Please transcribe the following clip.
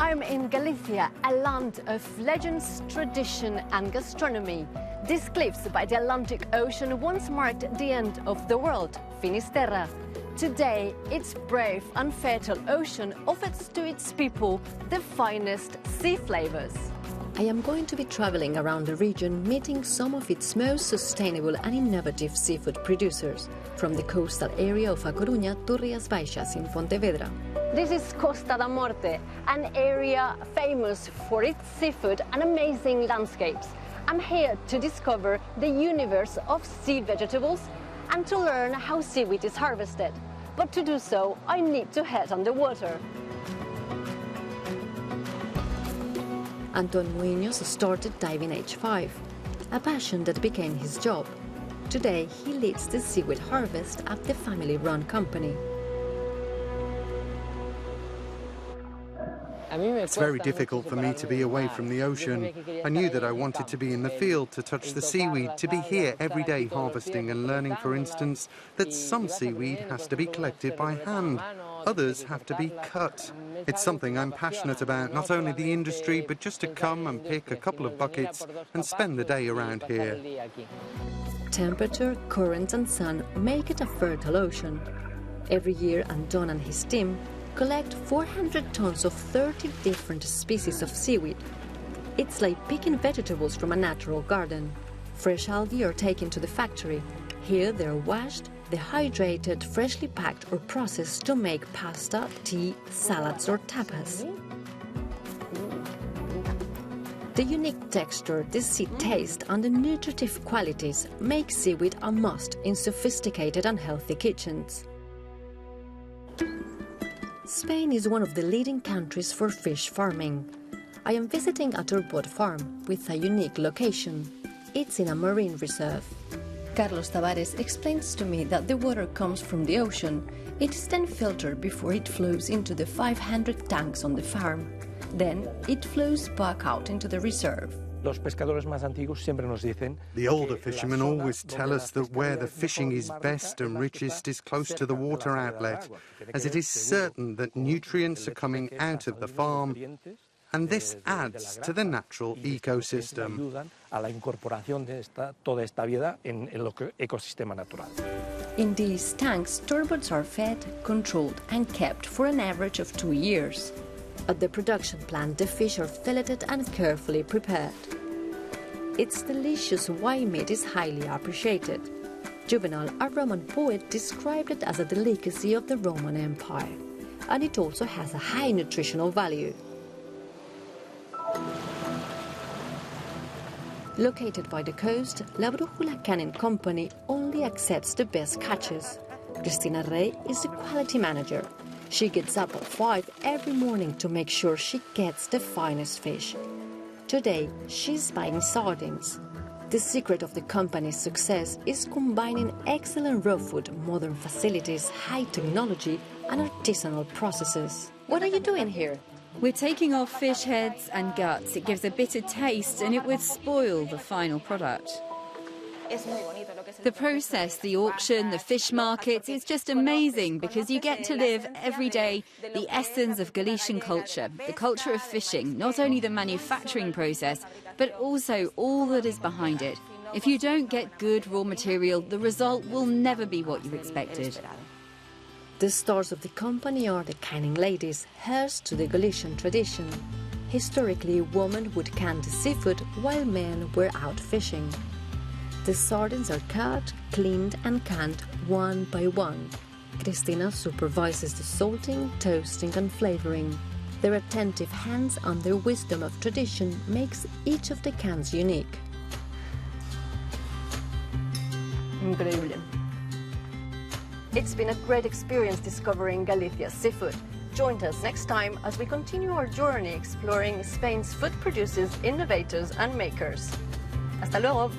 I'm in Galicia, a land of legends, tradition and gastronomy. These cliffs by the Atlantic Ocean once marked the end of the world, Finisterra. Today, its brave and fertile ocean offers to its people the finest sea flavours. I am going to be travelling around the region, meeting some of its most sustainable and innovative seafood producers, from the coastal area of A Coruña to Rías Baixas in Pontevedra. This is Costa da Morte, an area famous for its seafood and amazing landscapes. I'm here to discover the universe of sea vegetables and to learn how seaweed is harvested. But to do so, I need to head underwater. Anton Muñoz started diving age 5, a passion that became his job. Today, he leads the seaweed harvest at the family-run company. It's very difficult for me to be away from the ocean. I knew that I wanted to be in the field, to touch the seaweed, to be here every day harvesting and learning, for instance, that some seaweed has to be collected by hand, others have to be cut. It's something I'm passionate about, not only the industry, but just to come and pick a couple of buckets and spend the day around here. Temperature, current and sun make it a fertile ocean. Every year, Anton and his team collect 400 tons of 30 different species of seaweed. It's like picking vegetables from a natural garden. Fresh algae are taken to the factory. Here they're washed, dehydrated, freshly packed or processed to make pasta, tea, salads or tapas. The unique texture, the sea taste and the nutritive qualities make seaweed a must in sophisticated and healthy kitchens. Spain is one of the leading countries for fish farming. I am visiting a turbot farm with a unique location. It's in a marine reserve. Carlos Tavares explains to me that the water comes from the ocean. It is then filtered before it flows into the 500 tanks on the farm. Then it flows back out into the reserve. The older fishermen always tell us that where the fishing is best and richest is close to the water outlet, as it is certain that nutrients are coming out of the farm, and this adds to the natural ecosystem. In these tanks, turbots are fed, controlled and kept for an average of 2 years. At the production plant, the fish are filleted and carefully prepared. Its delicious white meat is highly appreciated. Juvenal, a Roman poet, described it as a delicacy of the Roman Empire, and it also has a high nutritional value. Located by the coast, La Brújula Canning Company only accepts the best catches. Cristina Rey is the quality manager. She gets up at 5 every morning to make sure she gets the finest fish. Today, she's buying sardines. The secret of the company's success is combining excellent raw food, modern facilities, high technology and artisanal processes. What are you doing here? We're taking off fish heads and guts. It gives a bitter taste and it would spoil the final product. The process, the auction, the fish markets, it's just amazing because you get to live every day the essence of Galician culture, the culture of fishing, not only the manufacturing process, but also all that is behind it. If you don't get good raw material, the result will never be what you expected. The stars of the company are the canning ladies, heirs to the Galician tradition. Historically, women would can the seafood while men were out fishing. The sardines are cut, cleaned and canned one by one. Cristina supervises the salting, toasting and flavouring. Their attentive hands and their wisdom of tradition makes each of the cans unique. Increíble. It's been a great experience discovering Galicia's seafood. Join us next time as we continue our journey exploring Spain's food producers, innovators and makers. Hasta luego!